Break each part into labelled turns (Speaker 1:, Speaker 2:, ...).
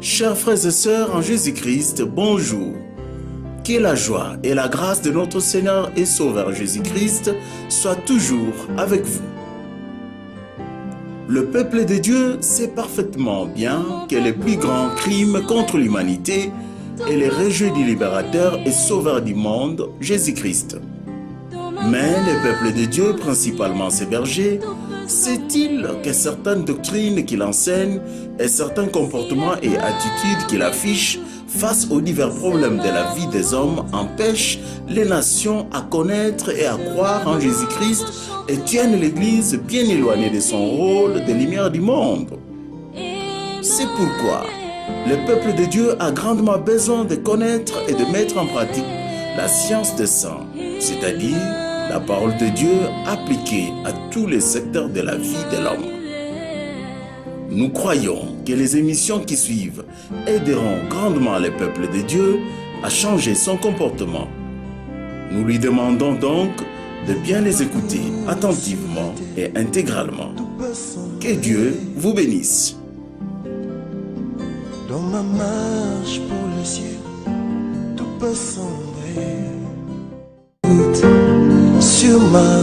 Speaker 1: Chers frères et sœurs en Jésus-Christ, bonjour. Que la joie et la grâce de notre Seigneur et Sauveur Jésus-Christ soient toujours avec vous. Le peuple de Dieu sait parfaitement bien que le plus grand crime contre l'humanité est le rejet du libérateur et sauveur du monde, Jésus-Christ. Mais le peuple de Dieu, principalement ses bergers, sait-il que certaines doctrines qu'il enseigne et certains comportements et attitudes qu'il affiche face aux divers problèmes de la vie des hommes empêchent les nations à connaître et à croire en Jésus-Christ et tiennent l'Église bien éloignée de son rôle de lumière du monde? C'est pourquoi le peuple de Dieu a grandement besoin de connaître et de mettre en pratique la science des saints, c'est-à-dire la parole de Dieu appliquée à tous les secteurs de la vie de l'homme. Nous croyons que les émissions qui suivent aideront grandement le peuple de Dieu à changer son comportement. Nous lui demandons donc de bien les écouter attentivement et intégralement. Que Dieu vous bénisse.
Speaker 2: Dans ma marche pour le ciel, tout peut sombrer. Sur ma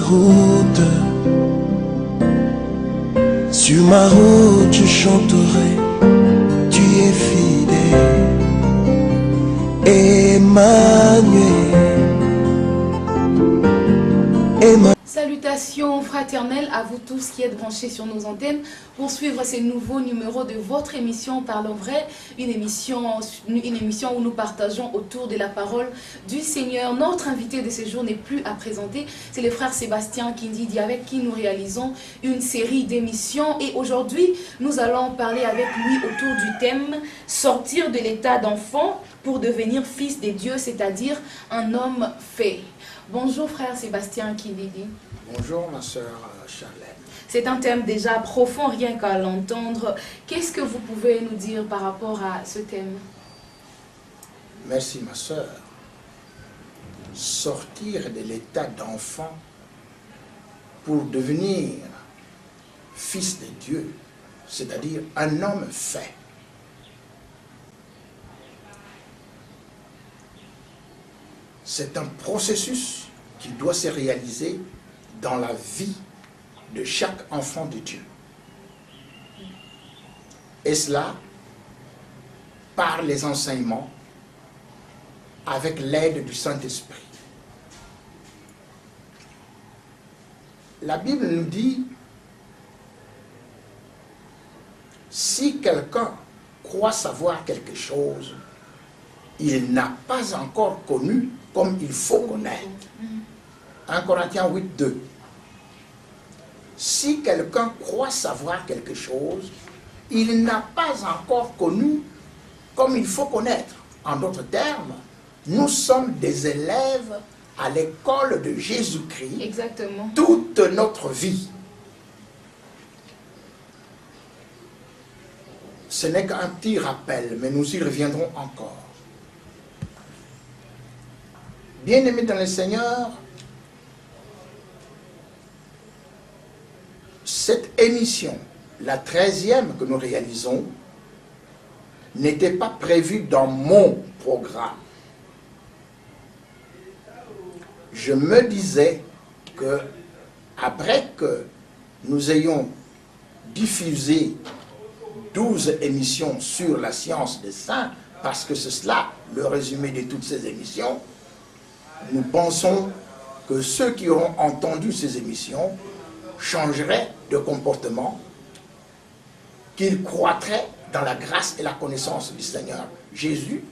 Speaker 2: route, je chanterai, tu es fidèle, Emmanuel.
Speaker 3: Salutations fraternelles à vous tous qui êtes branchés sur nos antennes pour suivre ces nouveaux numéros de votre émission Parlons Vrai, une émission où nous partageons autour de la parole du Seigneur. Notre invité de ce jour n'est plus à présenter, c'est le frère Sébastien Kindidi avec qui nous réalisons une série d'émissions et aujourd'hui nous allons parler avec lui autour du thème « Sortir de l'état d'enfant pour devenir fils de Dieu, c'est-à-dire un homme fait ». Bonjour frère Sébastien Kindidi.
Speaker 4: Bonjour ma sœur Charlène.
Speaker 3: C'est un thème déjà profond, rien qu'à l'entendre. Qu'est-ce que vous pouvez nous dire par rapport à ce thème?
Speaker 4: Merci ma sœur. Sortir de l'état d'enfant pour devenir fils de Dieu, c'est-à-dire un homme fait. C'est un processus qui doit se réaliser dans la vie de chaque enfant de Dieu. Et cela par les enseignements avec l'aide du Saint-Esprit. La Bible nous dit, si quelqu'un croit savoir quelque chose, il n'a pas encore connu comme il faut connaître. 1 Corinthiens 8, 2. Si quelqu'un croit savoir quelque chose, il n'a pas encore connu comme il faut connaître. En d'autres termes, nous sommes des élèves à l'école de Jésus-Christ.
Speaker 3: Exactement.
Speaker 4: Toute notre vie. Ce n'est qu'un petit rappel, mais nous y reviendrons encore. Bien-aimés dans le Seigneur, cette émission, la 13e que nous réalisons, n'était pas prévue dans mon programme. Je me disais que, après que nous ayons diffusé 12 émissions sur la science des saints, parce que c'est cela le résumé de toutes ces émissions, nous pensons que ceux qui auront entendu ces émissions changeraient de comportement, qu'ils croîtraient dans la grâce et la connaissance du Seigneur Jésus,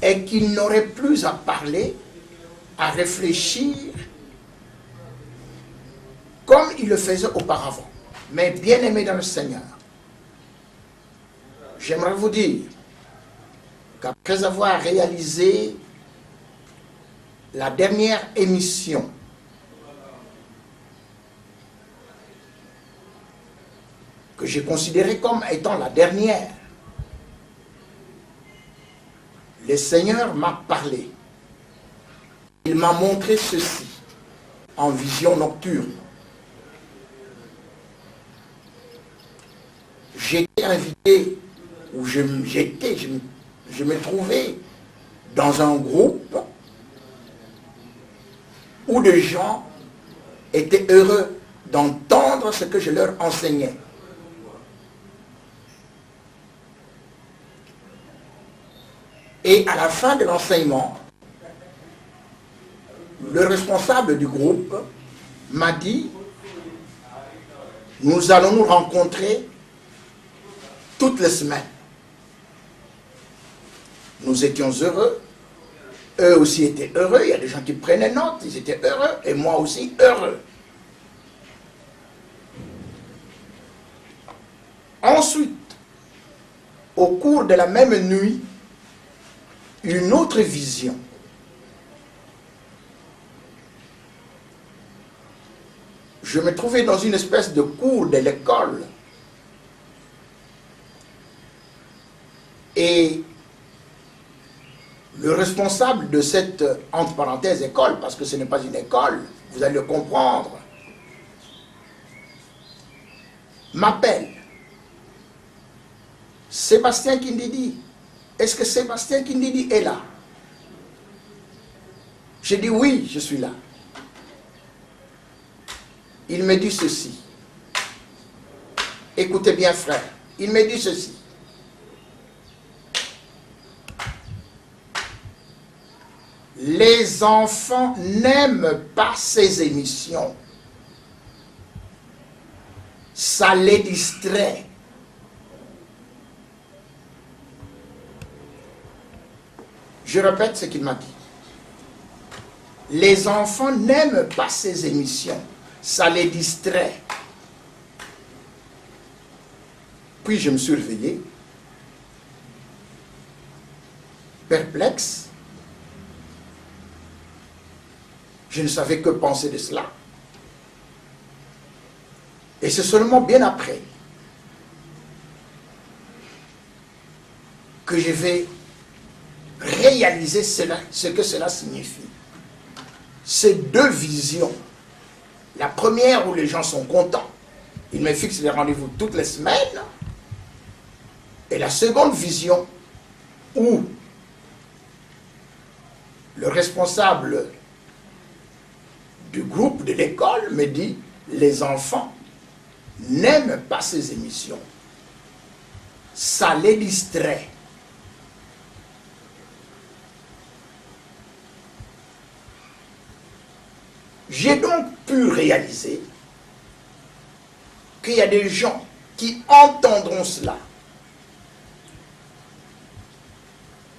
Speaker 4: et qu'ils n'auraient plus à parler, à réfléchir, comme ils le faisaient auparavant. Mais bien aimés dans le Seigneur, j'aimerais vous dire qu'après avoir réalisé la dernière émission que j'ai considérée comme étant la dernière, le Seigneur m'a parlé. Il m'a montré ceci en vision nocturne. J'ai été invité où je me trouvais dans un groupe où des gens étaient heureux d'entendre ce que je leur enseignais. Et à la fin de l'enseignement, le responsable du groupe m'a dit, nous allons nous rencontrer toutes les semaines. Nous étions heureux, eux aussi étaient heureux, il y a des gens qui prenaient note, ils étaient heureux, et moi aussi heureux. Ensuite, au cours de la même nuit, une autre vision. Je me trouvais dans une espèce de cour de l'école. Et le responsable de cette, entre parenthèses, école, parce que ce n'est pas une école, vous allez le comprendre, m'appelle. Sébastien Kindidi. Est-ce que Sébastien Kindidi est là? J'ai dit oui, je suis là. Il me dit ceci. Écoutez bien, frère. Il me dit ceci. Les enfants n'aiment pas ces émissions. Ça les distrait. Je répète ce qu'il m'a dit. Les enfants n'aiment pas ces émissions. Ça les distrait. Puis je me suis réveillé, perplexe. Je ne savais que penser de cela. Et c'est seulement bien après que je vais réaliser ce que cela signifie. Ces deux visions. La première où les gens sont contents. Ils me fixent les rendez-vous toutes les semaines. Et la seconde vision où le responsable du groupe de l'école me dit, les enfants n'aiment pas ces émissions. Ça les distrait. J'ai donc pu réaliser qu'il y a des gens qui entendront cela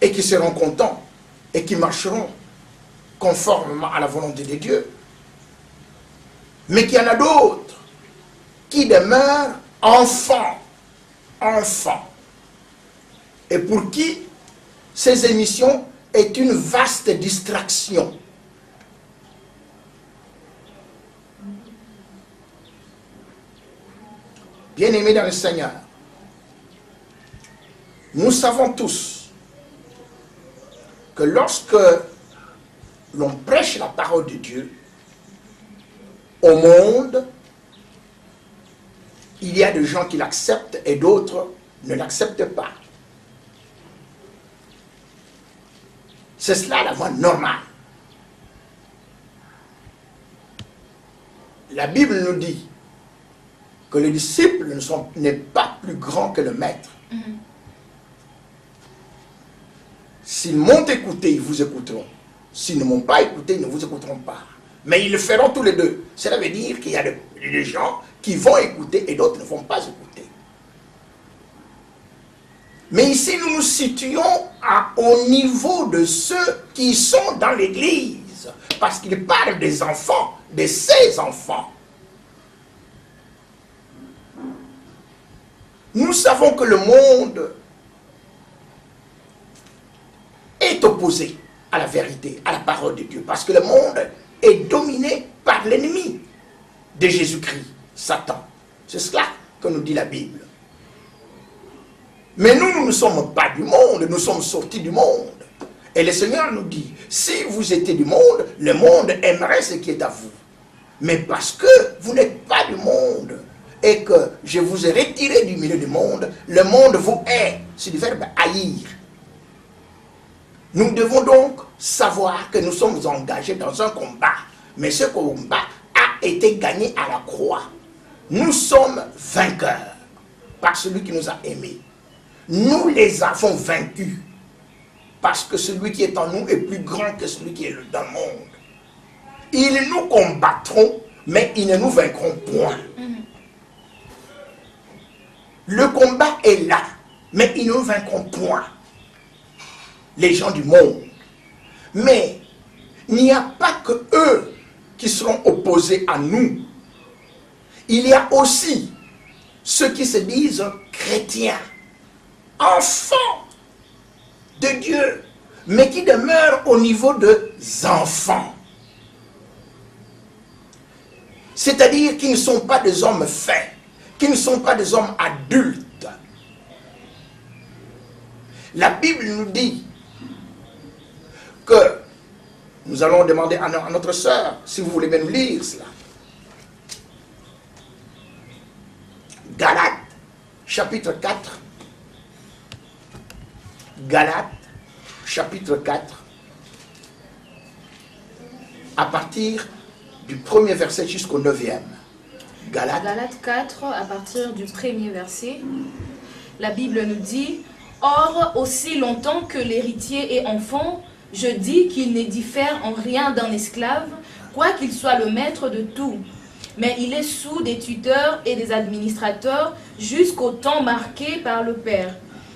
Speaker 4: et qui seront contents et qui marcheront conformément à la volonté de Dieu. Mais qu'il y en a d'autres qui demeurent enfants. Et pour qui ces émissions est une vaste distraction. Bien-aimés dans le Seigneur, nous savons tous que lorsque l'on prêche la parole de Dieu au monde, il y a des gens qui l'acceptent et d'autres ne l'acceptent pas. C'est cela la voie normale. La Bible nous dit que les disciples n'est pas plus grand que le maître. S'ils m'ont écouté, ils vous écouteront. S'ils ne m'ont pas écouté, ils ne vous écouteront pas. Mais ils le feront tous les deux. Cela veut dire qu'il y a des gens qui vont écouter et d'autres ne vont pas écouter. Mais ici, nous nous situons au niveau de ceux qui sont dans l'église. Parce qu'il parle des enfants, de ses enfants. Nous savons que le monde est opposé à la vérité, à la parole de Dieu. Parce que le monde est dominé par l'ennemi de Jésus-Christ, Satan. C'est cela que nous dit la Bible. Mais nous ne sommes pas du monde, nous sommes sortis du monde. Et le Seigneur nous dit, si vous étiez du monde, le monde aimerait ce qui est à vous. Mais parce que vous n'êtes pas du monde, et que je vous ai retiré du milieu du monde, le monde vous hait. c'est du verbe haïr. Nous devons donc savoir que nous sommes engagés dans un combat. Mais ce combat a été gagné à la croix. Nous sommes vainqueurs par celui qui nous a aimés. Nous les avons vaincus parce que celui qui est en nous est plus grand que celui qui est dans le monde. Ils nous combattront, mais ils ne nous vaincront point. Le combat est là, mais ils ne nous vaincront point. Les gens du monde. Mais il n'y a pas que eux qui seront opposés à nous. Il y a aussi ceux qui se disent chrétiens, enfants de Dieu, mais qui demeurent au niveau des enfants. C'est-à-dire qu'ils ne sont pas des hommes faits, qui ne sont pas des hommes adultes. La Bible nous dit que nous allons demander à notre sœur, si vous voulez bien nous lire cela. Galates, chapitre 4. Galates, chapitre 4. À partir du premier verset jusqu'au 9e.
Speaker 3: Galates 4, à partir du premier verset. La Bible nous dit: Or, aussi longtemps que l'héritier est enfant, je dis qu'il ne diffère en rien d'un esclave, quoiqu'il soit le maître de tout. Mais il est sous des tuteurs et des administrateurs jusqu'au temps marqué par le Père.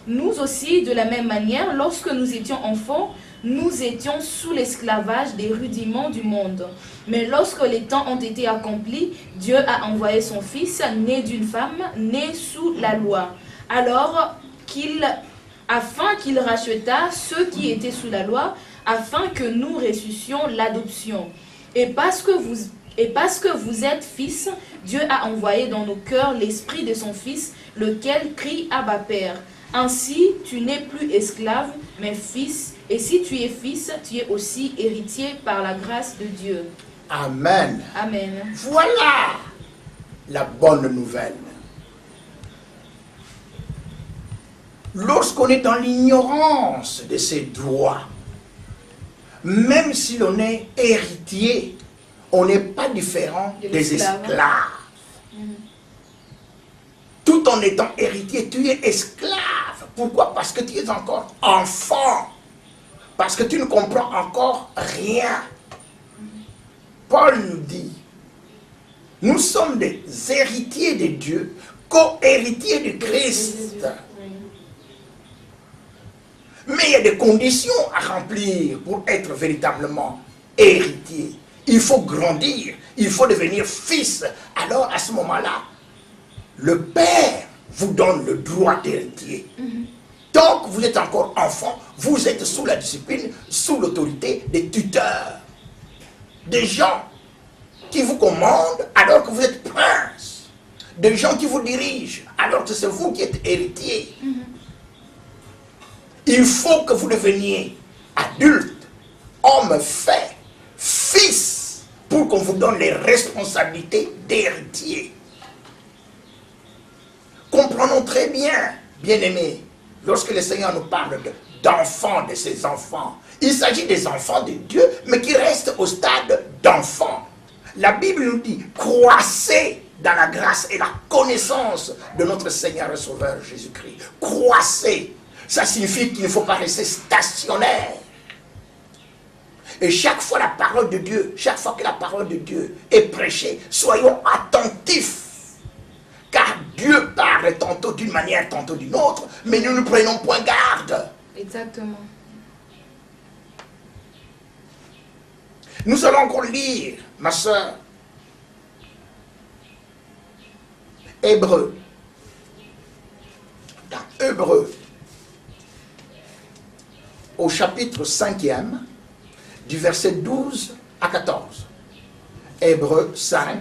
Speaker 3: Nous aussi, de la même manière, lorsque nous étions enfants, nous étions sous l'esclavage des rudiments du monde. Mais lorsque les temps ont été accomplis, Dieu a envoyé son Fils, né d'une femme, né sous la loi. Alors afin qu'il rachetât ceux qui étaient sous la loi, afin que nous ressuscions l'adoption. Et parce que vous êtes fils, Dieu a envoyé dans nos cœurs l'esprit de son Fils, lequel crie Abba Père. Ainsi, tu n'es plus esclave, mais fils. Et si tu es fils, tu es aussi héritier par la grâce de Dieu.
Speaker 4: Amen.
Speaker 3: Amen.
Speaker 4: Voilà la bonne nouvelle. Lorsqu'on est dans l'ignorance de ses droits, même si l'on est héritier, on n'est pas différent des esclaves. Tout en étant héritier, tu es esclave. Pourquoi? Parce que tu es encore enfant. Parce que tu ne comprends encore rien. Paul nous dit, nous sommes des héritiers de Dieu, co-héritiers du Christ. Mais il y a des conditions à remplir pour être véritablement héritier. Il faut grandir, il faut devenir fils. Alors à ce moment-là, le Père vous donne le droit d'héritier. Tant que vous êtes encore enfant, vous êtes sous la discipline, sous l'autorité des tuteurs. Des gens qui vous commandent alors que vous êtes prince. Des gens qui vous dirigent alors que c'est vous qui êtes héritier. Il faut que vous deveniez adulte, homme fait, fils, pour qu'on vous donne les responsabilités d'héritier. Comprenons très bien, bien-aimés, lorsque le Seigneur nous parle d'enfants, de ses enfants, il s'agit des enfants de Dieu, mais qui restent au stade d'enfants. La Bible nous dit, croissez dans la grâce et la connaissance de notre Seigneur et Sauveur Jésus-Christ. Croissez. Ça signifie qu'il ne faut pas rester stationnaire. Et chaque fois la parole de Dieu, chaque fois que la parole de Dieu est prêchée, soyons attentifs. Car Dieu parle tantôt d'une manière, tantôt d'une autre, mais nous ne prenons point garde.
Speaker 3: Exactement.
Speaker 4: Nous allons encore lire, ma soeur, Hébreu. Dans Hébreu, au chapitre 5e, du verset 12 à 14. Hébreu 5,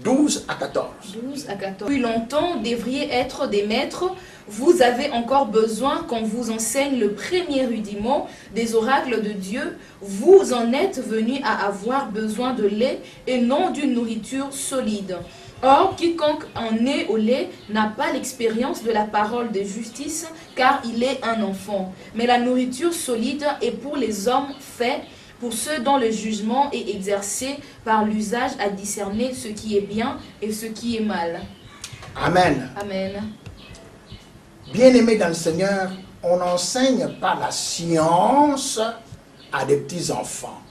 Speaker 4: 12 à 14.
Speaker 3: 12 à 14. Depuis longtemps, devriez être des maîtres. Vous avez encore besoin qu'on vous enseigne le premier rudiment des oracles de Dieu. Vous en êtes venus à avoir besoin de lait et non d'une nourriture solide. Or, quiconque en est au lait n'a pas l'expérience de la parole de justice, car il est un enfant. Mais la nourriture solide est pour les hommes faits, pour ceux dont le jugement est exercé par l'usage à discerner ce qui est bien et ce qui est mal.
Speaker 4: Amen.
Speaker 3: Amen.
Speaker 4: Bien-aimés dans le Seigneur, on n'enseigne pas la science à des petits-enfants.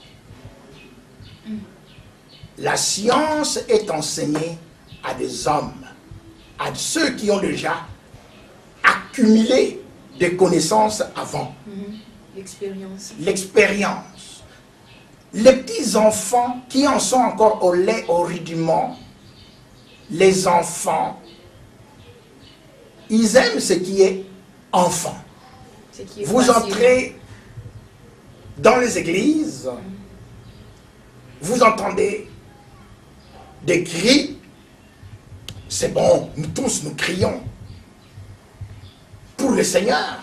Speaker 4: La science est enseignée à des hommes, à ceux qui ont déjà accumulé des connaissances avant.
Speaker 3: L'expérience.
Speaker 4: L'expérience. Les petits-enfants qui en sont encore au lait, au rudiment, les enfants, ils aiment ce qui est enfant.
Speaker 3: Ce qui est
Speaker 4: Vous
Speaker 3: facile.
Speaker 4: entrez dans les églises, vous entendez des cris, c'est bon, nous tous nous crions. Pour le Seigneur,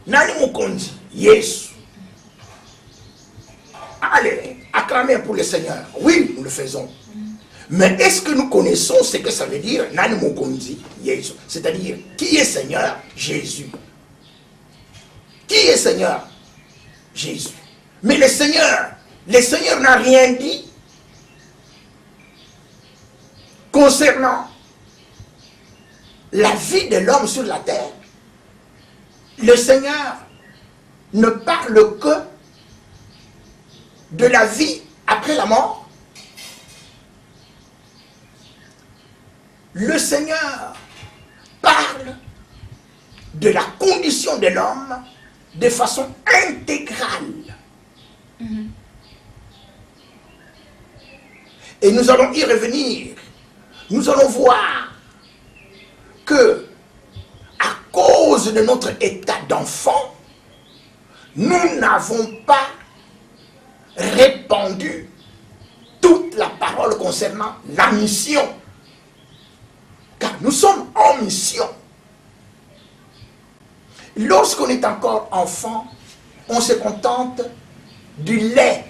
Speaker 4: Nani Mukondi, Yesu. Allez, acclamez pour le Seigneur. Oui, nous le faisons. Mais est-ce que nous connaissons ce que ça veut dire Nani Mukondi, Yesu? C'est-à-dire, qui est Seigneur? Jésus. Qui est Seigneur? Jésus. Mais le Seigneur n'a rien dit concernant la vie de l'homme sur la terre. Le Seigneur ne parle que de la vie après la mort. Le Seigneur parle de la condition de l'homme de façon intégrale. Et nous allons y revenir. Nous allons voir que, à cause de notre état d'enfant, nous n'avons pas répandu toute la parole concernant la mission. Car nous sommes en mission. Lorsqu'on est encore enfant, on se contente du lait.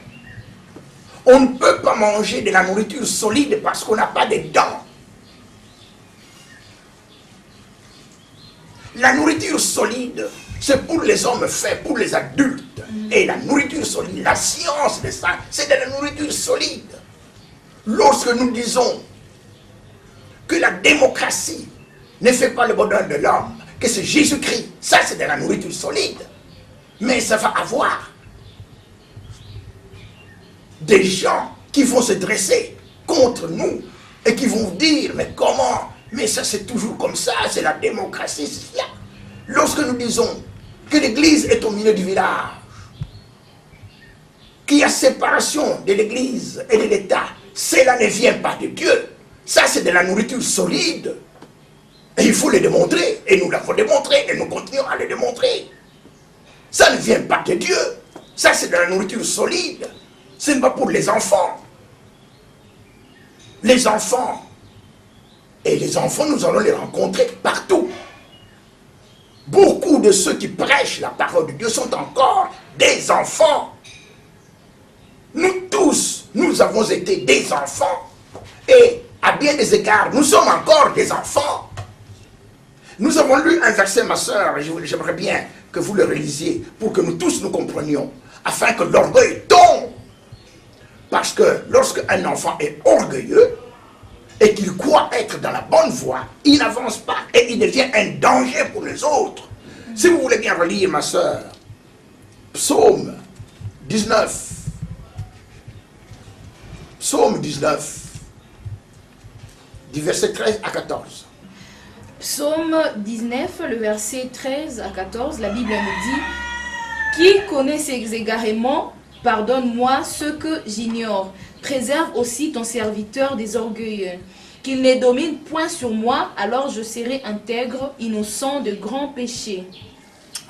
Speaker 4: On ne peut pas manger de la nourriture solide parce qu'on n'a pas de dents. La nourriture solide, c'est pour les hommes faits, pour les adultes. Et la nourriture solide, la science de ça, c'est de la nourriture solide. Lorsque nous disons que la démocratie ne fait pas le bonheur de l'homme, que c'est Jésus-Christ, ça c'est de la nourriture solide. Mais ça va avoir des gens qui vont se dresser contre nous et qui vont dire, mais comment? Mais ça c'est toujours comme ça, c'est la démocratie, c'est cela. Lorsque nous disons que l'église est au milieu du village, qu'il y a séparation de l'église et de l'État, cela ne vient pas de Dieu. Ça c'est de la nourriture solide. Et il faut le démontrer, et nous l'avons démontré, et nous continuons à le démontrer. Ça ne vient pas de Dieu. Ça c'est de la nourriture solide. Ce n'est pas pour les enfants. Les enfants, et les enfants, nous allons les rencontrer partout. Beaucoup de ceux qui prêchent la parole de Dieu sont encore des enfants. Nous tous, nous avons été des enfants. Et à bien des égards, nous sommes encore des enfants. Nous avons lu un verset, ma soeur, et j'aimerais bien que vous le relisiez pour que nous tous nous comprenions, afin que l'orgueil tombe. Parce que lorsque un enfant est orgueilleux et qu'il croit être dans la bonne voie, il n'avance pas et il devient un danger pour les autres. Si vous voulez bien relire, ma soeur, Psaume 19. Psaume 19, du verset 13 à 14.
Speaker 3: Psaume 19, le verset 13 à 14, la Bible nous dit: qui connaît ses égarements, pardonne-moi ce que j'ignore. Préserve aussi ton serviteur des orgueilleux. Qu'il ne domine point sur moi, alors je serai intègre, innocent de grands péchés.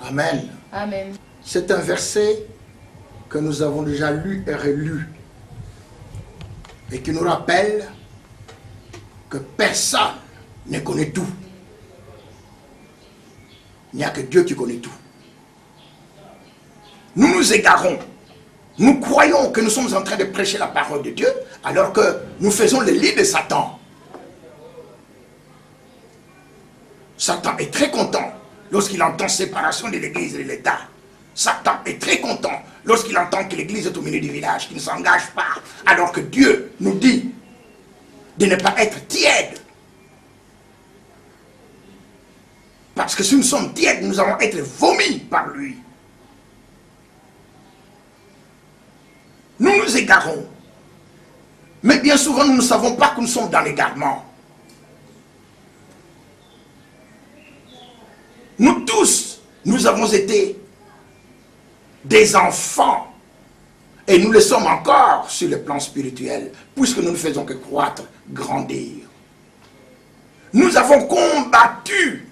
Speaker 4: Amen.
Speaker 3: Amen.
Speaker 4: C'est un verset que nous avons déjà lu et relu. Et qui nous rappelle que personne ne connaît tout. Il n'y a que Dieu qui connaît tout. Nous nous égarons. Nous croyons que nous sommes en train de prêcher la parole de Dieu, alors que nous faisons le lit de Satan. Satan est très content lorsqu'il entend séparation de l'Église et de l'État. Satan est très content lorsqu'il entend que l'Église est au milieu du village, qu'il ne s'engage pas, alors que Dieu nous dit de ne pas être tiède. Parce que si nous sommes tièdes, nous allons être vomis par lui. Nous nous égarons. Mais bien souvent, nous ne savons pas que nous sommes dans l'égarement. Nous tous, nous avons été des enfants. Et nous le sommes encore sur le plan spirituel, puisque nous ne faisons que croître, grandir. Nous avons combattu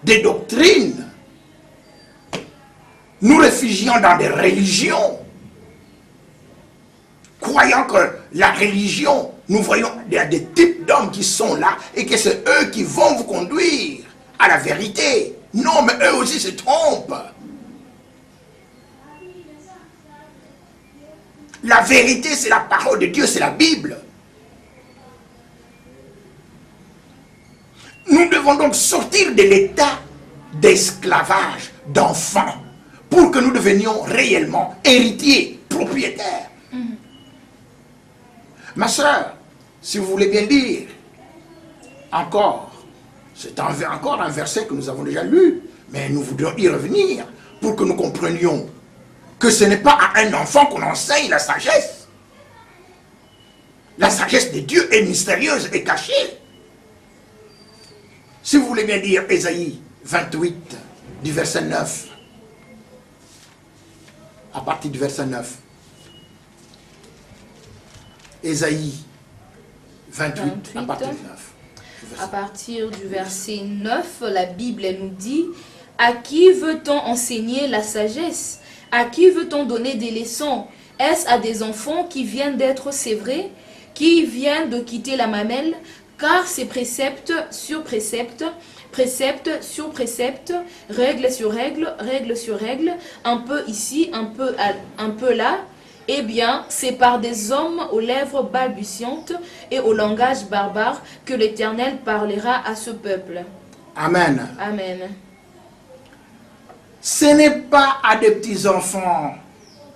Speaker 4: des doctrines. Nous réfugions dans des religions, croyant que la religion, nous voyons des types d'hommes qui sont là et que c'est eux qui vont vous conduire à la vérité. Non, mais eux aussi se trompent. La vérité, c'est la parole de Dieu, c'est la Bible. Nous devons donc sortir de l'état d'esclavage, d'enfants, pour que nous devenions réellement héritiers, propriétaires. Ma soeur, si vous voulez bien dire, encore, c'est encore un verset que nous avons déjà lu, mais nous voudrions y revenir pour que nous comprenions que ce n'est pas à un enfant qu'on enseigne la sagesse. La sagesse de Dieu est mystérieuse et cachée. Si vous voulez bien dire Ésaïe 28, du verset 9, à partir du verset 9. Ésaïe 28, à partir du 9.
Speaker 3: À partir du verset 9, la Bible nous dit: à qui veut-on enseigner la sagesse? À qui veut-on donner des leçons? Est-ce à des enfants qui viennent d'être sévrés, qui viennent de quitter la mamelle? Car c'est précepte sur précepte, précepte sur précepte, règle sur règle, règle sur règle, un peu ici, un peu là. Eh bien, c'est par des hommes aux lèvres balbutiantes et au langage barbare que l'Éternel parlera à ce peuple.
Speaker 4: Amen.
Speaker 3: Amen.
Speaker 4: Ce n'est pas à des petits-enfants,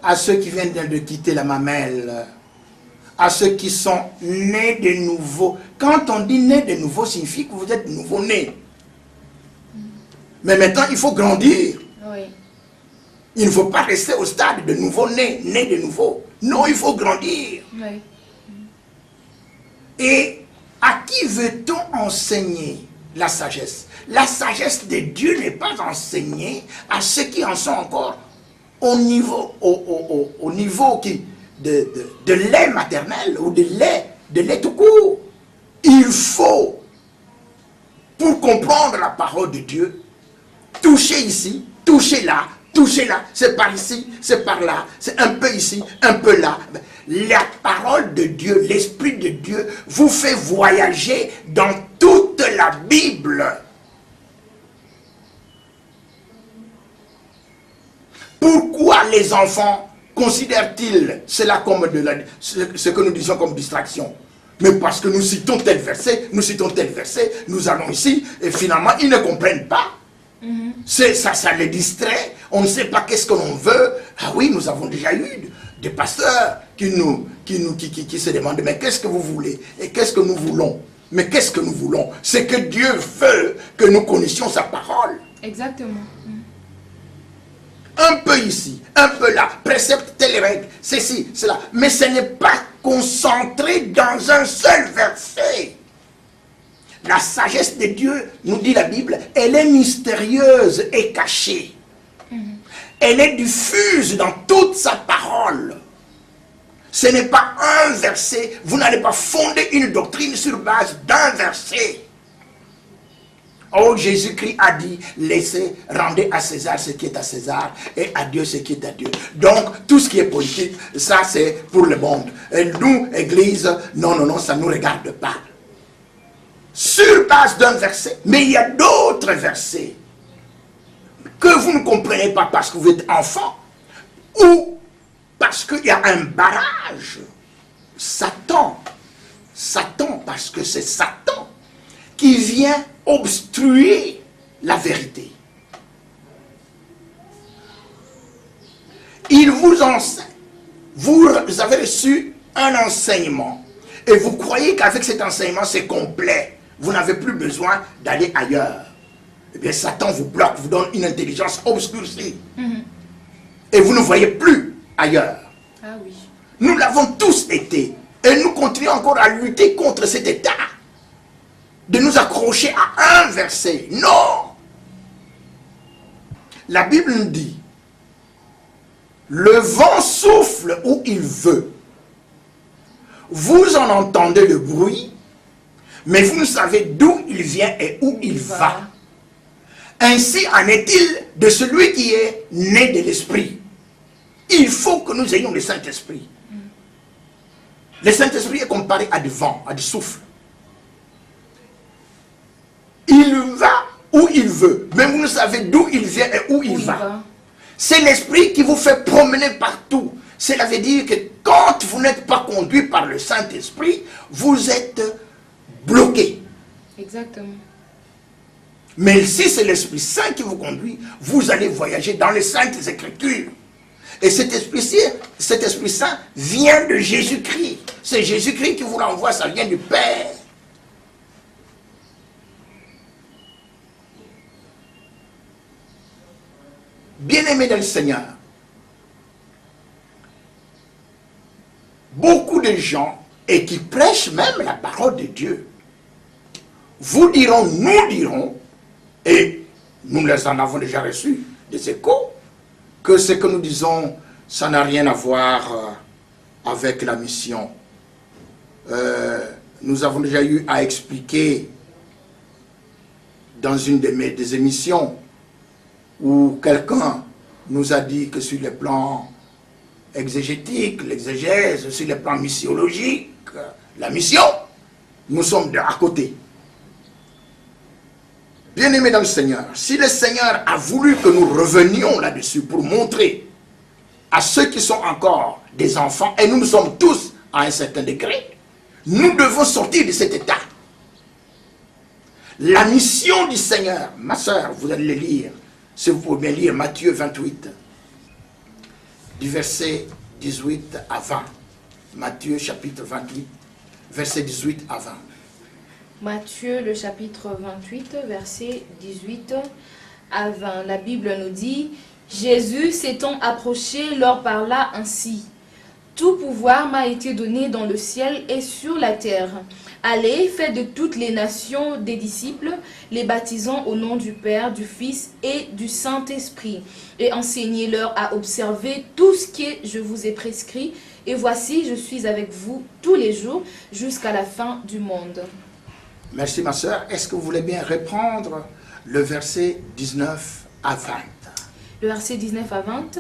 Speaker 4: à ceux qui viennent de quitter la mamelle, à ceux qui sont nés de nouveau. Quand on dit né de nouveau, signifie que vous êtes nouveau-né. Mais maintenant, il faut grandir.
Speaker 3: Oui.
Speaker 4: Il ne faut pas rester au stade de nouveau-né, né de nouveau. Non, il faut grandir.
Speaker 3: Oui.
Speaker 4: Et à qui veut-on enseigner la sagesse? La sagesse de Dieu n'est pas enseignée à ceux qui en sont encore au niveau, au niveau de lait maternel ou de lait tout court. Il faut, pour comprendre la parole de Dieu, toucher ici, toucher là, c'est par ici, c'est par là, c'est un peu ici, un peu là. La parole de Dieu, l'Esprit de Dieu vous fait voyager dans toute la Bible. Pourquoi les enfants considèrent-ils cela comme ce que nous disons comme distraction? Mais parce que nous citons tel verset, nous allons ici, et finalement ils ne comprennent pas. Ça les distrait, on ne sait pas qu'est-ce que l'on veut. Ah oui, nous avons déjà eu des pasteurs qui se demandent, mais qu'est-ce que vous voulez? Et qu'est-ce que nous voulons? Mais qu'est-ce que nous voulons? C'est que Dieu veut que nous connaissions sa parole.
Speaker 3: Exactement.
Speaker 4: Un peu ici, un peu là, précepte, telle règle, ceci, cela. Mais ce n'est pas concentré dans un seul verset. La sagesse de Dieu, nous dit la Bible, elle est mystérieuse et cachée. Elle est diffuse dans toute sa parole. Ce n'est pas un verset, vous n'allez pas fonder une doctrine sur base d'un verset. Oh, Jésus-Christ a dit, laissez, rendez à César ce qui est à César et à Dieu ce qui est à Dieu. Donc, tout ce qui est politique, ça c'est pour le monde. Et nous, Église, non, ça ne nous regarde pas. Sur base d'un verset, mais il y a d'autres versets que vous ne comprenez pas parce que vous êtes enfant ou parce qu'il y a un barrage. Satan, parce que c'est Satan qui vient obstruer la vérité. Il vous enseigne. Vous avez reçu un enseignement et vous croyez qu'avec cet enseignement c'est complet. Vous n'avez plus besoin d'aller ailleurs. Eh bien, Satan vous bloque, vous donne une intelligence obscurcie. Et vous ne voyez plus ailleurs.
Speaker 3: Ah oui.
Speaker 4: Nous l'avons tous été. Et nous continuons encore à lutter contre cet état. De nous accrocher à un verset. Non! La Bible nous dit, le vent souffle où il veut. Vous en entendez le bruit, mais vous ne savez d'où il vient et où il va. Ainsi en est-il de celui qui est né de l'Esprit. Il faut que nous ayons le Saint-Esprit. Le Saint-Esprit est comparé à du vent, à du souffle. Il va où il veut, mais vous ne savez d'où il vient et où il va. C'est l'Esprit qui vous fait promener partout. Cela veut dire que quand vous n'êtes pas conduit par le Saint-Esprit, vous êtes bloqué.
Speaker 3: Exactement.
Speaker 4: Mais si c'est l'Esprit Saint qui vous conduit, vous allez voyager dans les Saintes Écritures. Et cet Esprit Saint vient de Jésus-Christ. C'est Jésus-Christ qui vous l'envoie, ça vient du Père. Bien-aimés dans le Seigneur, beaucoup de gens, et qui prêchent même la parole de Dieu, vous diront, nous dirons, et nous les en avons déjà reçu des échos, que ce que nous disons, ça n'a rien à voir avec la mission. Nous avons déjà eu à expliquer dans une des émissions où quelqu'un nous a dit que sur le plan exégétique, l'exégèse, sur le plan missiologique, la mission, nous sommes à côté. Bien-aimés dans le Seigneur, si le Seigneur a voulu que nous revenions là-dessus pour montrer à ceux qui sont encore des enfants, et nous sommes tous à un certain degré, nous devons sortir de cet état. La mission du Seigneur, ma soeur, vous allez le lire, si vous pouvez bien lire Matthieu 28, du verset 18 à 20. Matthieu chapitre 28, verset 18 à 20.
Speaker 3: Matthieu, le chapitre 28, verset 18 à 20. La Bible nous dit, « Jésus s'étant approché leur parla ainsi. Tout pouvoir m'a été donné dans le ciel et sur la terre. Allez, faites de toutes les nations des disciples, les baptisant au nom du Père, du Fils et du Saint-Esprit, et enseignez-leur à observer tout ce que je vous ai prescrit. Et voici, je suis avec vous tous les jours jusqu'à la fin du monde. »
Speaker 4: Merci ma soeur. Est-ce que vous voulez bien reprendre le verset 19 à 20?
Speaker 3: Le verset 19 à 20.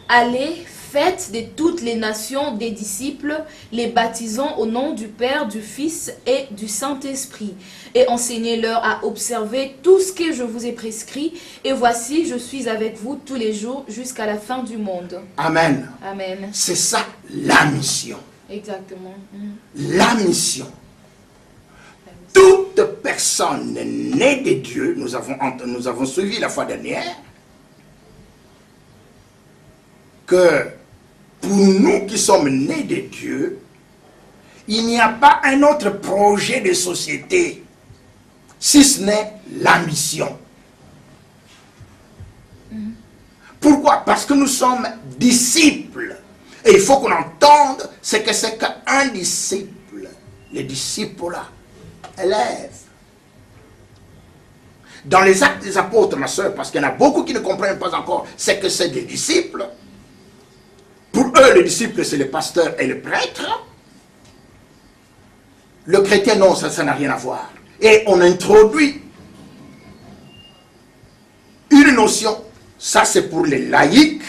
Speaker 3: Allez, faites de toutes les nations des disciples, les baptisant au nom du Père, du Fils et du Saint-Esprit, et enseignez-leur à observer tout ce que je vous ai prescrit. Et voici, je suis avec vous tous les jours jusqu'à la fin du monde.
Speaker 4: Amen.
Speaker 3: Amen.
Speaker 4: C'est ça la mission.
Speaker 3: Exactement.
Speaker 4: La mission. Toute personne née de Dieu, nous avons suivi la fois dernière, que pour nous qui sommes nés de Dieu, il n'y a pas un autre projet de société, si ce n'est la mission. Pourquoi? Parce que nous sommes disciples. Et il faut qu'on entende ce que c'est qu'un disciple. Les disciples là. Élève. Dans les actes des apôtres, ma soeur, parce qu'il y en a beaucoup qui ne comprennent pas encore ce que c'est des disciples. Pour eux, les disciples, c'est le pasteur et le prêtre. Le chrétien, non, ça n'a rien à voir. Et on introduit une notion, ça c'est pour les laïcs,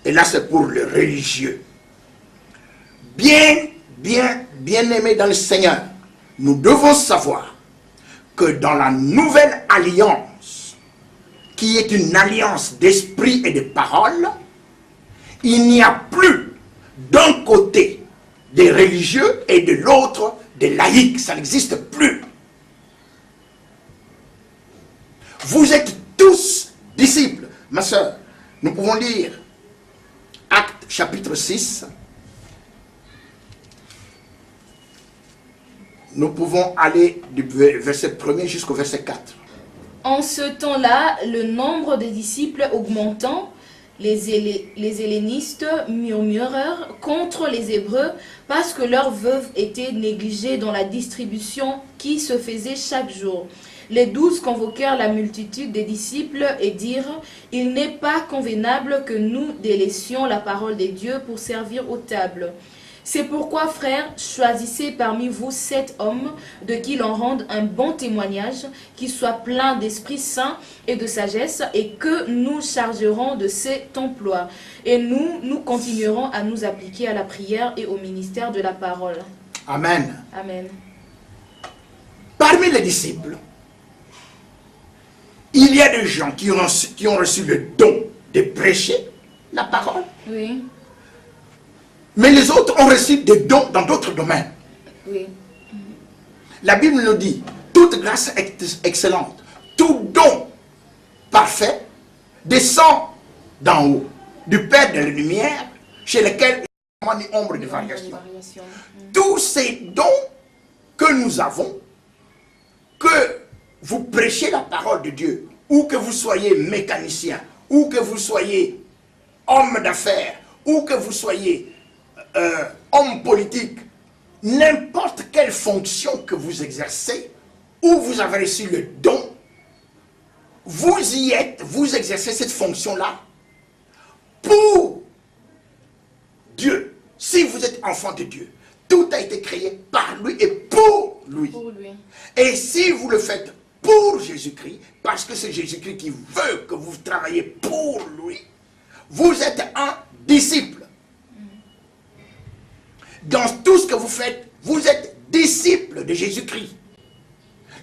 Speaker 4: et là c'est pour les religieux. Bien aimés dans le Seigneur, nous devons savoir que dans la nouvelle alliance, qui est une alliance d'esprit et de parole, il n'y a plus d'un côté des religieux et de l'autre des laïcs. Ça n'existe plus. Vous êtes tous disciples. Ma soeur, nous pouvons lire Actes chapitre 6. Nous pouvons aller du verset 1er jusqu'au verset 4.
Speaker 3: En ce temps-là, le nombre des disciples augmentant, les hellénistes murmurèrent contre les Hébreux parce que leurs veuves étaient négligées dans la distribution qui se faisait chaque jour. Les 12 convoquèrent la multitude des disciples et dirent « Il n'est pas convenable que nous délaissions la parole de Dieu pour servir aux tables. C'est pourquoi, frères, choisissez parmi vous 7 hommes de qui l'on rende un bon témoignage, qui soient pleins d'Esprit Saint et de sagesse, et que nous chargerons de cet emploi. Et nous continuerons à nous appliquer à la prière et au ministère de la parole. »
Speaker 4: Amen.
Speaker 3: Amen.
Speaker 4: Parmi les disciples, il y a des gens qui ont reçu le don de prêcher la parole.
Speaker 3: Oui.
Speaker 4: Mais les autres ont reçu des dons dans d'autres domaines.
Speaker 3: Oui.
Speaker 4: La Bible nous dit, toute grâce est excellente, tout don parfait descend d'en haut, du Père de la lumière, chez lequel il n'y a ni ombre de variation. Tous ces dons que nous avons, que vous prêchez la parole de Dieu, ou que vous soyez mécanicien, ou que vous soyez homme d'affaires, ou que vous soyez homme politique, n'importe quelle fonction que vous exercez, où vous avez reçu le don, vous y êtes, vous exercez cette fonction-là pour Dieu. Si vous êtes enfant de Dieu, tout a été créé par lui et pour lui. Et si vous le faites pour Jésus-Christ, parce que c'est Jésus-Christ qui veut que vous travaillez pour lui, vous êtes un disciple. Dans tout ce que vous faites, vous êtes disciple de Jésus-Christ.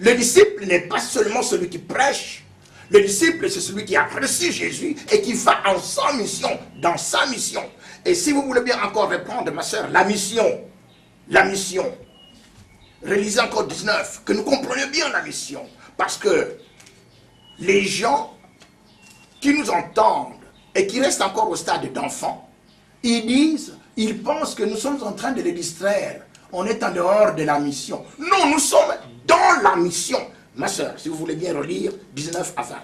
Speaker 4: Le disciple n'est pas seulement celui qui prêche. Le disciple, c'est celui qui a reçu Jésus et qui va en sa mission, dans sa mission. Et si vous voulez bien encore répondre, ma soeur, la mission, relisez encore 19, que nous comprenions bien la mission. Parce que les gens qui nous entendent et qui restent encore au stade d'enfants, ils pensent que nous sommes en train de les distraire. On est en dehors de la mission. Non, nous sommes dans la mission. Ma soeur, si vous voulez bien relire 19 à 20.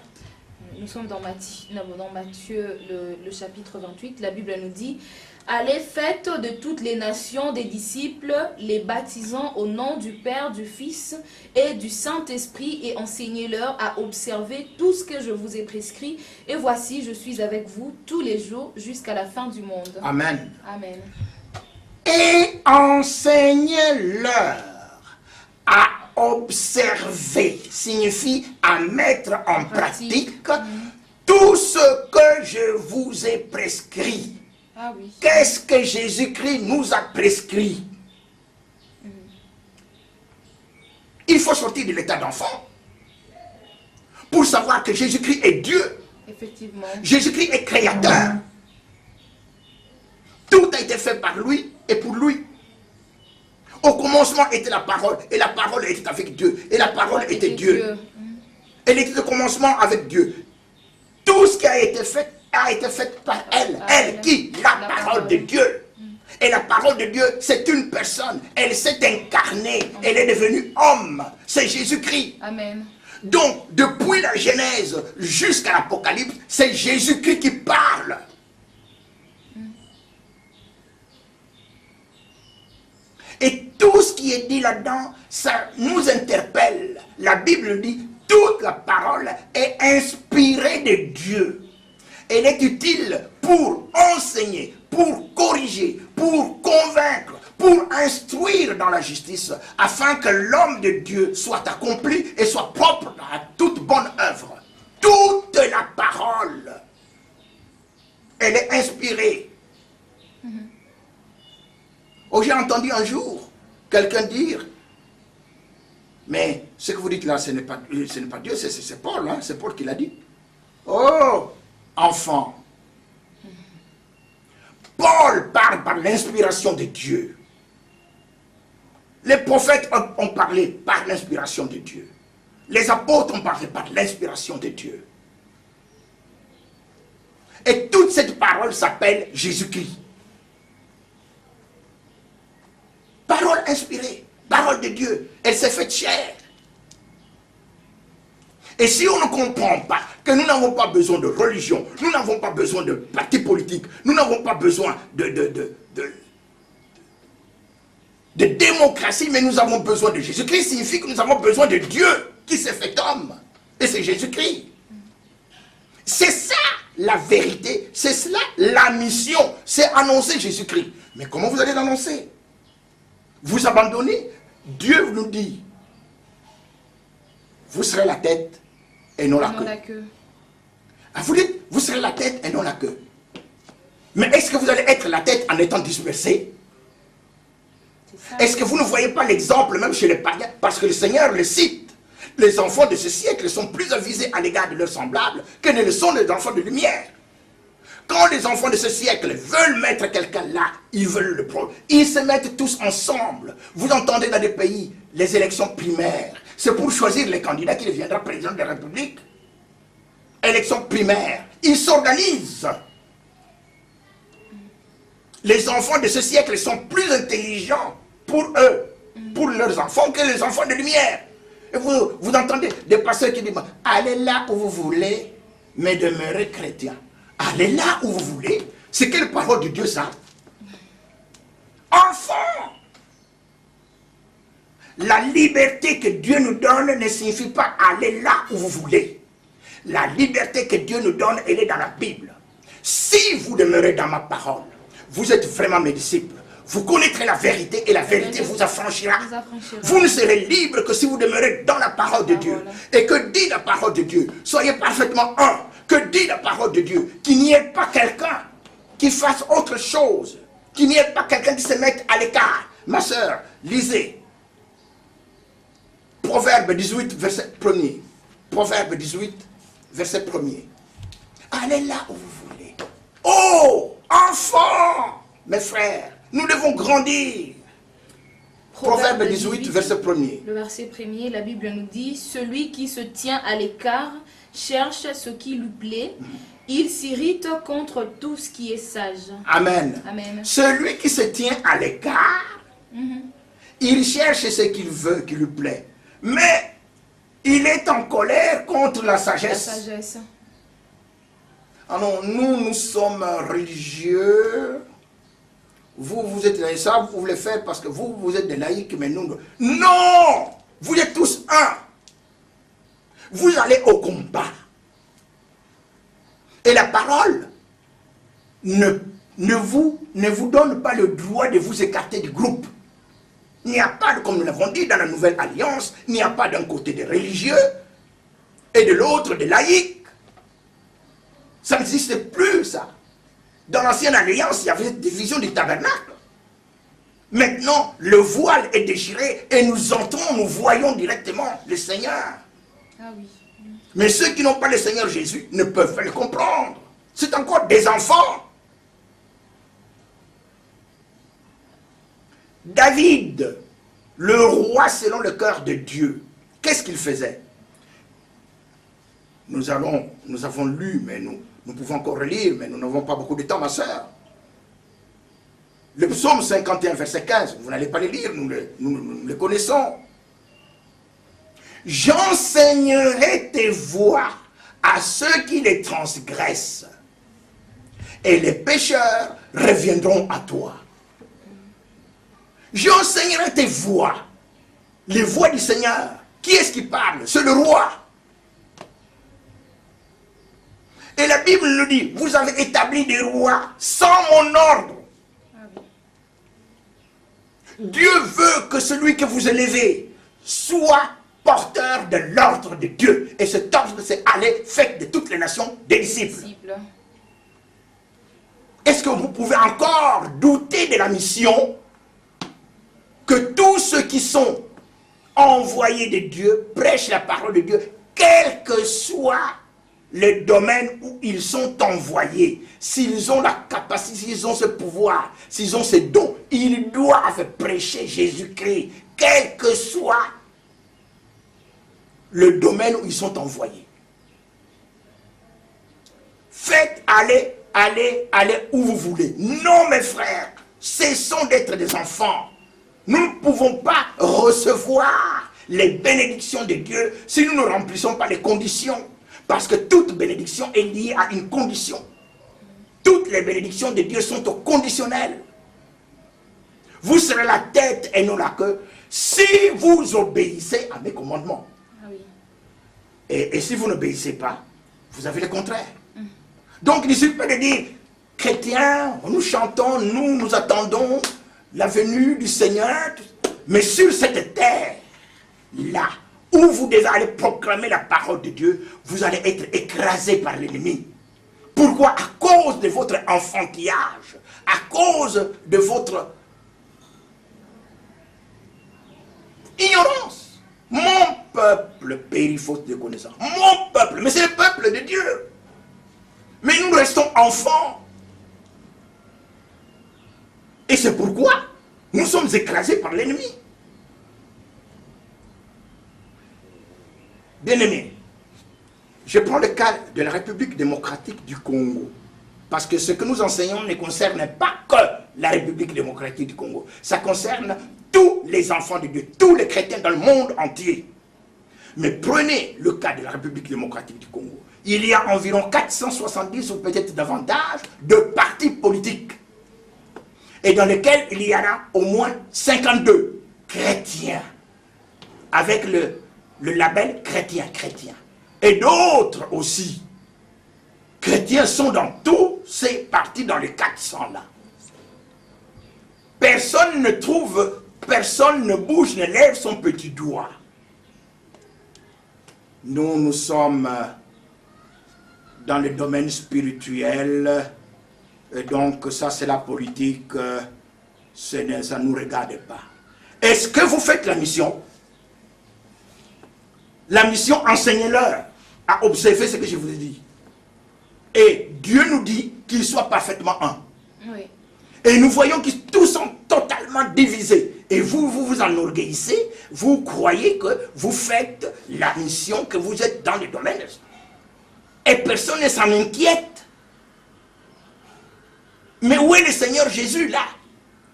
Speaker 3: Nous sommes dans Matthieu, le chapitre 28. La Bible nous dit « Allez, faites de toutes les nations des disciples, les baptisant au nom du Père, du Fils et du Saint-Esprit, et enseignez-leur à observer tout ce que je vous ai prescrit. Et voici, je suis avec vous tous les jours jusqu'à la fin du monde. »
Speaker 4: Amen.
Speaker 3: Amen.
Speaker 4: Et enseignez-leur à observer, signifie à mettre en pratique tout ce que je vous ai prescrit.
Speaker 3: Ah oui.
Speaker 4: Qu'est-ce que Jésus-Christ nous a prescrit? Il faut sortir de l'état d'enfant pour savoir que Jésus-Christ est Dieu.
Speaker 3: Effectivement.
Speaker 4: Jésus-Christ est créateur. Tout a été fait par lui et pour lui. Au commencement était la parole, et la parole était avec Dieu, et la parole était Dieu. Elle était au commencement avec Dieu. Tout ce qui a été fait par elle. Elle qui? La parole de Dieu. Et la parole de Dieu, c'est une personne. Elle s'est incarnée. Elle est devenue homme. C'est Jésus-Christ.
Speaker 3: Amen.
Speaker 4: Donc, depuis la Genèse jusqu'à l'Apocalypse, c'est Jésus-Christ qui parle. Et tout ce qui est dit là-dedans, ça nous interpelle. La Bible dit, toute la parole est inspirée de Dieu. Elle est utile pour enseigner, pour corriger, pour convaincre, pour instruire dans la justice, afin que l'homme de Dieu soit accompli et soit propre à toute bonne œuvre. Toute la parole, elle est inspirée. Oh, j'ai entendu un jour quelqu'un dire, mais ce que vous dites là, ce n'est pas Dieu, c'est Paul, hein, c'est Paul qui l'a dit. Oh, enfant, Paul parle par l'inspiration de Dieu. Les prophètes ont parlé par l'inspiration de Dieu. Les apôtres ont parlé par l'inspiration de Dieu. Et toute cette parole s'appelle Jésus-Christ. Parole inspirée, parole de Dieu. Elle s'est faite chair. Et si on ne comprend pas que nous n'avons pas besoin de religion, nous n'avons pas besoin de parti politique, nous n'avons pas besoin de démocratie, mais nous avons besoin de Jésus-Christ, signifie que nous avons besoin de Dieu qui s'est fait homme. Et c'est Jésus-Christ. C'est ça la vérité, c'est cela la mission, c'est annoncer Jésus-Christ. Mais comment vous allez l'annoncer? Vous abandonnez, Dieu nous dit, vous serez la tête et non la queue. Ah, vous dites, vous serez la tête et non la queue. Mais est-ce que vous allez être la tête en étant dispersé? Est-ce que vous ne voyez pas l'exemple même chez les païens? Parce que le Seigneur le cite. Les enfants de ce siècle sont plus avisés à l'égard de leurs semblables que ne le sont les enfants de lumière. Quand les enfants de ce siècle veulent mettre quelqu'un là, ils veulent le prendre. Ils se mettent tous ensemble. Vous entendez dans des pays les élections primaires. C'est pour choisir les candidats qui deviendra président de la République. Élections primaires. Ils s'organisent. Les enfants de ce siècle sont plus intelligents pour eux, pour leurs enfants, que les enfants de lumière. Et vous entendez des pasteurs qui disent, allez là où vous voulez, mais demeurez chrétiens. Allez là où vous voulez. C'est quelle parole de Dieu ça? Enfant! La liberté que Dieu nous donne ne signifie pas aller là où vous voulez. La liberté que Dieu nous donne, elle est dans la Bible. Si vous demeurez dans ma parole, vous êtes vraiment mes disciples. Vous connaîtrez la vérité et la vérité vous affranchira. Vous ne serez libre que si vous demeurez dans la parole de Dieu. Et que dit la parole de Dieu? Soyez parfaitement un. Que dit la parole de Dieu? Qu'il n'y ait pas quelqu'un qui fasse autre chose. Qu'il n'y ait pas quelqu'un qui se mette à l'écart. Ma soeur, lisez. Proverbe 18, verset 1er. Proverbe 18, verset 1er. Allez là où vous voulez. Oh, enfants, mes frères, nous devons grandir. Proverbe 18, verset 1er.
Speaker 3: Le verset 1er, la Bible nous dit, celui qui se tient à l'écart cherche ce qui lui plaît. Il s'irrite contre tout ce qui est sage.
Speaker 4: Amen.
Speaker 3: Amen.
Speaker 4: Celui qui se tient à l'écart, il cherche ce qu'il veut, qui lui plaît. Mais il est en colère contre la sagesse.
Speaker 3: La sagesse.
Speaker 4: Alors nous sommes religieux. Vous êtes laïcs, ça vous voulez faire parce que vous êtes des laïcs, mais nous... Non! Vous êtes tous un. Vous allez au combat. Et la parole ne vous donne pas le droit de vous écarter du groupe. Il n'y a pas, comme nous l'avons dit dans la Nouvelle Alliance, il n'y a pas d'un côté des religieux et de l'autre des laïcs. Ça n'existe plus, ça. Dans l'Ancienne Alliance, il y avait cette division du tabernacle. Maintenant, le voile est déchiré et nous entrons, nous voyons directement le Seigneur.
Speaker 3: Ah oui.
Speaker 4: Mais ceux qui n'ont pas le Seigneur Jésus ne peuvent pas le comprendre. C'est encore des enfants. David, le roi selon le cœur de Dieu, qu'est-ce qu'il faisait? Nous avons lu, mais nous pouvons encore relire, mais nous n'avons pas beaucoup de temps, ma soeur. Le psaume 51, verset 15, vous n'allez pas les lire, nous le connaissons. J'enseignerai tes voies à ceux qui les transgressent, et les pécheurs reviendront à toi. J'enseignerai tes voies, les voies du Seigneur. Qui est-ce qui parle? C'est le roi. Et la Bible nous dit, vous avez établi des rois sans mon ordre. Dieu veut que celui que vous élevez soit porteur de l'ordre de Dieu. Et cet ordre, c'est aller faire de toutes les nations des disciples. Est-ce que vous pouvez encore douter de la mission que tous ceux qui sont envoyés de Dieu prêchent la parole de Dieu, quel que soit le domaine où ils sont envoyés, s'ils ont la capacité, s'ils ont ce pouvoir, s'ils ont ce don, ils doivent prêcher Jésus-Christ, quel que soit le domaine où ils sont envoyés. Faites aller où vous voulez. Non, mes frères, cessons d'être des enfants. Nous ne pouvons pas recevoir les bénédictions de Dieu si nous ne remplissons pas les conditions. Parce que toute bénédiction est liée à une condition. Toutes les bénédictions de Dieu sont au conditionnel. Vous serez la tête et non la queue si vous obéissez à mes commandements.
Speaker 3: Ah oui.
Speaker 4: Et si vous n'obéissez pas, vous avez le contraire. Donc il suffit pas de dire, chrétiens, nous chantons, nous attendons la venue du Seigneur. Mais sur cette terre-là, où vous devez aller proclamer la parole de Dieu, vous allez être écrasé par l'ennemi. Pourquoi? À cause de votre enfantillage, à cause de votre ignorance. Mon peuple périt faute de connaissance. Mon peuple, mais c'est le peuple de Dieu. Mais nous restons enfants. Et c'est pourquoi nous sommes écrasés par l'ennemi. Bien-aimés, je prends le cas de la République démocratique du Congo. Parce que ce que nous enseignons ne concerne pas que la République démocratique du Congo. Ça concerne tous les enfants de Dieu, tous les chrétiens dans le monde entier. Mais prenez le cas de la République démocratique du Congo. Il y a environ 470 ou peut-être davantage de partis politiques. Et dans lesquels il y en a au moins 52 chrétiens. Avec le label chrétien. Et d'autres aussi. Chrétiens sont dans tous ces partis, dans les 400 là. Personne ne trouve, personne ne bouge, ne lève son petit doigt. Nous sommes dans le domaine spirituel, et donc ça c'est la politique, ça ne nous regarde pas. Est-ce que vous faites la mission? La mission, enseignez-leur à observer ce que je vous ai dit. Et Dieu nous dit qu'ils soient parfaitement un.
Speaker 3: Oui.
Speaker 4: Et nous voyons que tous sont totalement divisés. Et vous vous enorgueillissez, vous croyez que vous faites la mission, que vous êtes dans le domaine. Et personne ne s'en inquiète. Mais où est le Seigneur Jésus là?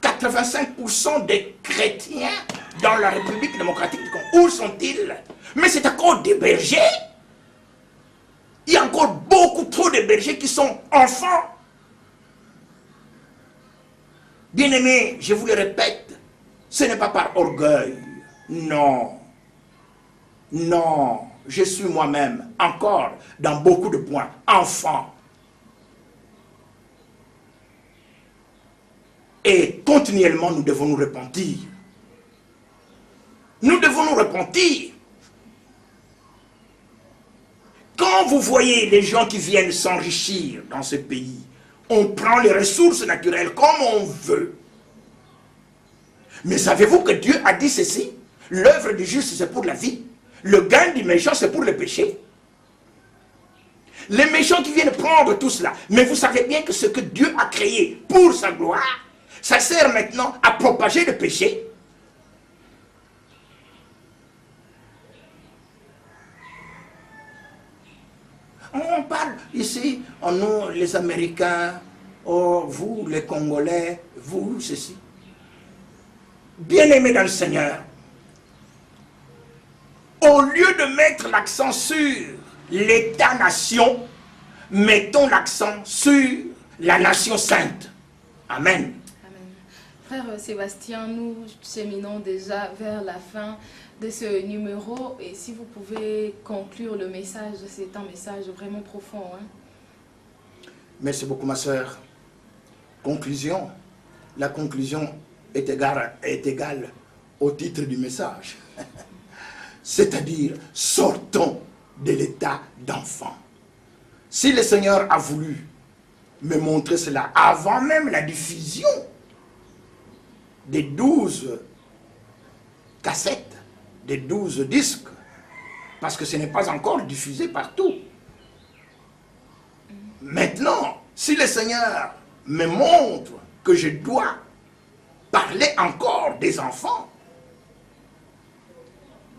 Speaker 4: 85% des chrétiens dans la République démocratique du Congo, où sont-ils? Mais c'est encore des bergers. Il y a encore beaucoup trop de bergers qui sont enfants. Bien-aimés, je vous le répète, ce n'est pas par orgueil. Non. Non. Je suis moi-même, encore, dans beaucoup de points, enfant. Et continuellement, nous devons nous repentir. Nous devons nous repentir. Quand vous voyez les gens qui viennent s'enrichir dans ce pays, on prend les ressources naturelles comme on veut. Mais savez-vous que Dieu a dit ceci? L'œuvre du juste, c'est pour la vie. Le gain du méchant, c'est pour le péché. Les méchants qui viennent prendre tout cela. Mais vous savez bien que ce que Dieu a créé pour sa gloire, ça sert maintenant à propager le péché. On parle ici, nous les Américains, oh, vous les Congolais, vous ceci. Bien-aimés dans le Seigneur, au lieu de mettre l'accent sur l'État-nation, mettons l'accent sur la nation sainte. Amen.
Speaker 3: Frère Sébastien, nous cheminons déjà vers la fin de ce numéro et si vous pouvez conclure le message, c'est un message vraiment profond. Hein?
Speaker 4: Merci beaucoup ma soeur. Conclusion. La conclusion est égale au titre du message. C'est-à-dire, sortons de l'état d'enfant. Si le Seigneur a voulu me montrer cela avant même la diffusion des 12 cassettes, des 12 disques, parce que ce n'est pas encore diffusé partout. Maintenant, si le Seigneur me montre que je dois parler encore des enfants,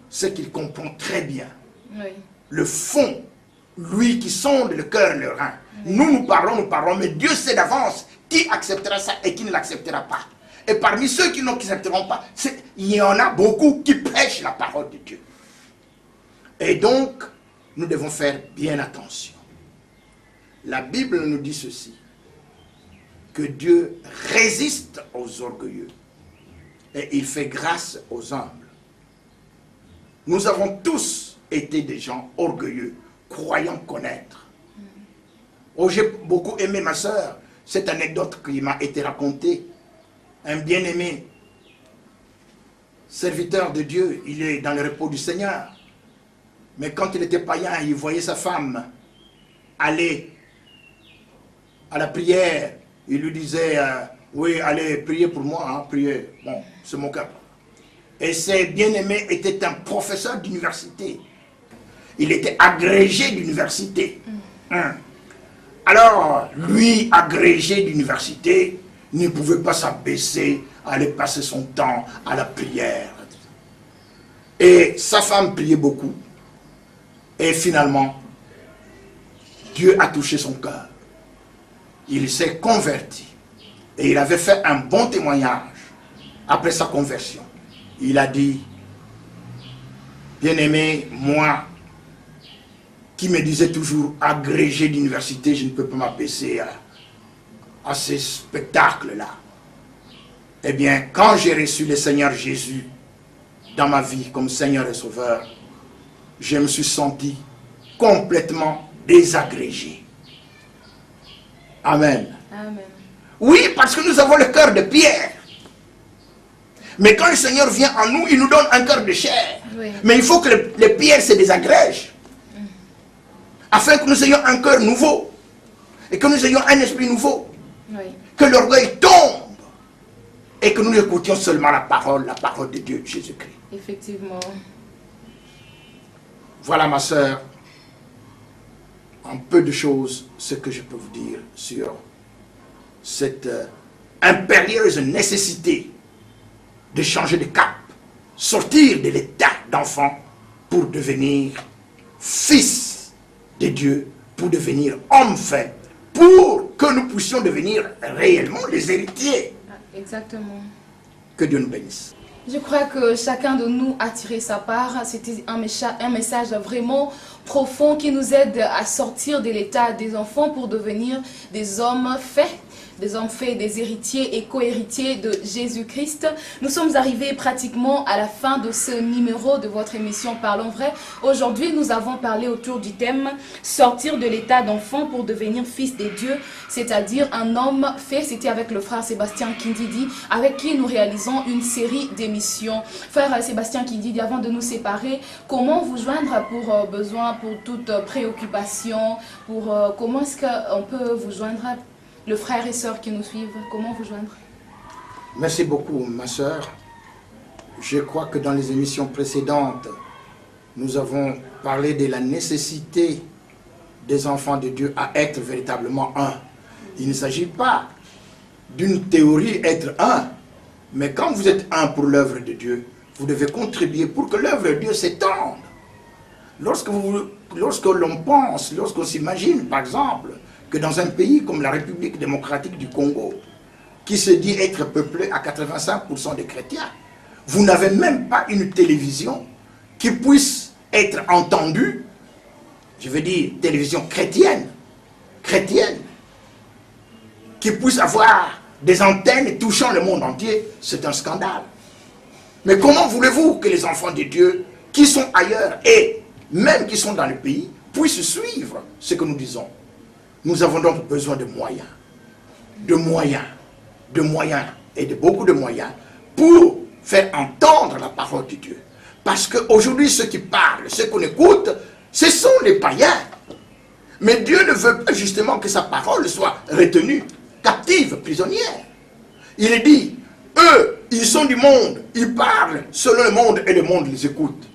Speaker 4: c'est qu'il comprend très bien
Speaker 3: Oui.
Speaker 4: Le fond, lui qui sonde le cœur et le rein. Oui. Nous parlons, mais Dieu sait d'avance qui acceptera ça et qui ne l'acceptera pas. Et parmi ceux qui n'accepteront pas, il y en a beaucoup qui prêchent la parole de Dieu. Et donc, nous devons faire bien attention. La Bible nous dit ceci, que Dieu résiste aux orgueilleux et il fait grâce aux humbles. Nous avons tous été des gens orgueilleux, croyant connaître. Oh, j'ai beaucoup aimé ma soeur, cette anecdote qui m'a été racontée. Un bien-aimé serviteur de Dieu, il est dans le repos du Seigneur. Mais quand il était païen, il voyait sa femme aller à la prière. Il lui disait, oui, allez, priez pour moi, hein, priez. Bon, c'est mon cas. Et ce bien-aimé était un professeur d'université. Il était agrégé d'université. Alors, lui, agrégé d'université, ne pouvait pas s'abaisser, aller passer son temps à la prière. Et sa femme priait beaucoup. Et finalement, Dieu a touché son cœur. Il s'est converti. Et il avait fait un bon témoignage après sa conversion. Il a dit, bien-aimé, moi, qui me disais toujours agrégé d'université, je ne peux pas m'abaisser à ces spectacles-là. Eh bien, quand j'ai reçu le Seigneur Jésus dans ma vie comme Seigneur et Sauveur, je me suis senti complètement désagrégé. Amen.
Speaker 3: Amen.
Speaker 4: Oui, parce que nous avons le cœur de pierre. Mais quand le Seigneur vient en nous, il nous donne un cœur de chair.
Speaker 3: Oui.
Speaker 4: Mais il faut que les pierres se désagrègent. Afin que nous ayons un cœur nouveau. Et que nous ayons un esprit nouveau.
Speaker 3: Oui.
Speaker 4: Que l'orgueil tombe. Et que nous écoutions seulement la parole de Dieu, Jésus-Christ.
Speaker 3: Effectivement.
Speaker 4: Voilà, ma sœur, en peu de choses, ce que je peux vous dire sur cette impérieuse nécessité de changer de cap, sortir de l'état d'enfant pour devenir fils de Dieu, pour devenir homme fait, pour que nous puissions devenir réellement les héritiers.
Speaker 3: Exactement.
Speaker 4: Que Dieu nous bénisse.
Speaker 3: Je crois que chacun de nous a tiré sa part. C'était un message vraiment profond qui nous aide à sortir de l'état des enfants pour devenir des hommes faits. Des hommes faits, des héritiers et co-héritiers de Jésus-Christ. Nous sommes arrivés pratiquement à la fin de ce numéro de votre émission Parlons Vrai. Aujourd'hui, nous avons parlé autour du thème « Sortir de l'état d'enfant pour devenir fils des dieux », c'est-à-dire un homme fait. C'était avec le frère Sébastien Kindidi, avec qui nous réalisons une série d'émissions. Frère Sébastien Kindidi, avant de nous séparer, comment vous joindre pour besoin, pour toute préoccupation, comment est-ce qu'on peut vous joindre? Le frère et sœurs qui nous suivent, comment vous joindre?
Speaker 4: Merci beaucoup, ma sœur. Je crois que dans les émissions précédentes, nous avons parlé de la nécessité des enfants de Dieu à être véritablement un. Il ne s'agit pas d'une théorie être un, mais quand vous êtes un pour l'œuvre de Dieu, vous devez contribuer pour que l'œuvre de Dieu s'étende. Lorsque l'on pense, lorsqu'on s'imagine, par exemple, que dans un pays comme la République démocratique du Congo, qui se dit être peuplé à 85% de chrétiens, vous n'avez même pas une télévision qui puisse être entendue, je veux dire télévision chrétienne, qui puisse avoir des antennes touchant le monde entier, c'est un scandale. Mais comment voulez-vous que les enfants de Dieu, qui sont ailleurs et même qui sont dans le pays, puissent suivre ce que nous disons? Nous avons donc besoin de moyens et de beaucoup de moyens pour faire entendre la parole de Dieu. Parce qu'aujourd'hui, ceux qui parlent, ceux qu'on écoute, ce sont les païens. Mais Dieu ne veut pas justement que sa parole soit retenue, captive, prisonnière. Il est dit, eux, ils sont du monde, ils parlent selon le monde et le monde les écoute.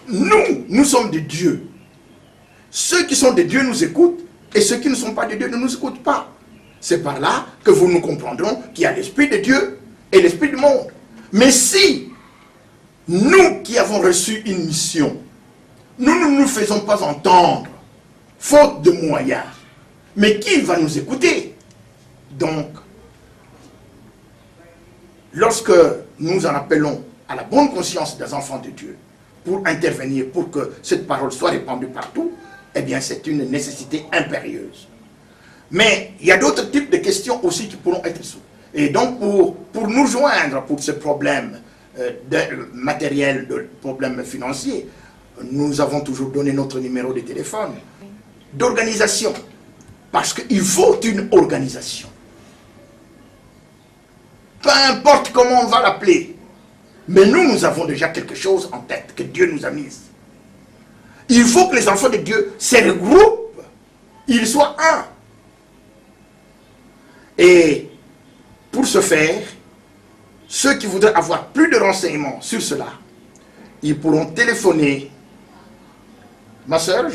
Speaker 4: Nous sommes de Dieu. Ceux qui sont de Dieu nous écoutent. Et ceux qui ne sont pas de Dieu ne nous écoutent pas. C'est par là que nous comprendrons qu'il y a l'Esprit de Dieu et l'Esprit du monde. Mais si nous qui avons reçu une mission, nous ne nous faisons pas entendre, faute de moyens. Mais qui va nous écouter? Donc, lorsque nous en appelons à la bonne conscience des enfants de Dieu, pour intervenir, pour que cette parole soit répandue partout, eh bien c'est une nécessité impérieuse. Mais il y a d'autres types de questions aussi qui pourront être soulevées. Et donc pour nous joindre pour ce problème matériel, de problème financier, nous avons toujours donné notre numéro de téléphone, d'organisation, parce qu'il faut une organisation. Peu importe comment on va l'appeler, mais nous avons déjà quelque chose en tête que Dieu nous a mis. Il faut que les enfants de Dieu se regroupent, ils soient un. Et pour ce faire, ceux qui voudraient avoir plus de renseignements sur cela, ils pourront téléphoner. Ma soeur,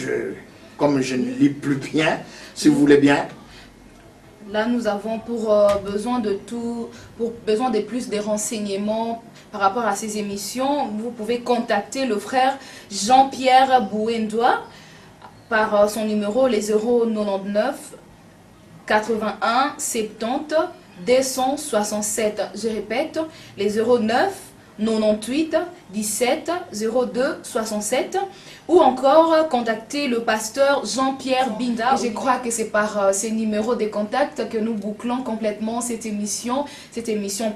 Speaker 4: comme je ne lis plus bien, si vous voulez bien.
Speaker 3: Là, nous avons besoin de plus de renseignements par rapport à ces émissions. Vous pouvez contacter le frère Jean-Pierre Bouendoua par son numéro, les 099 81 70 267. Je répète, les 09 98 17 02 67, ou encore contacter le pasteur Jean-Pierre Binda. Je crois que c'est par ces numéros de contact que nous bouclons complètement cette émission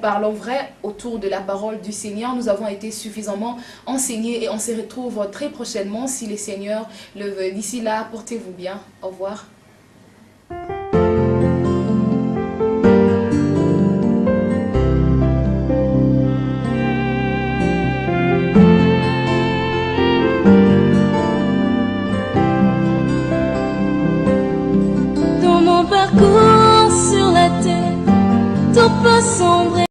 Speaker 3: Parlons vrai autour de la parole du Seigneur. Nous avons été suffisamment enseignés et on se retrouve très prochainement si le Seigneur le veut. D'ici là, portez-vous bien. Au revoir.
Speaker 5: Parcours sur la terre, tout peut sombrer.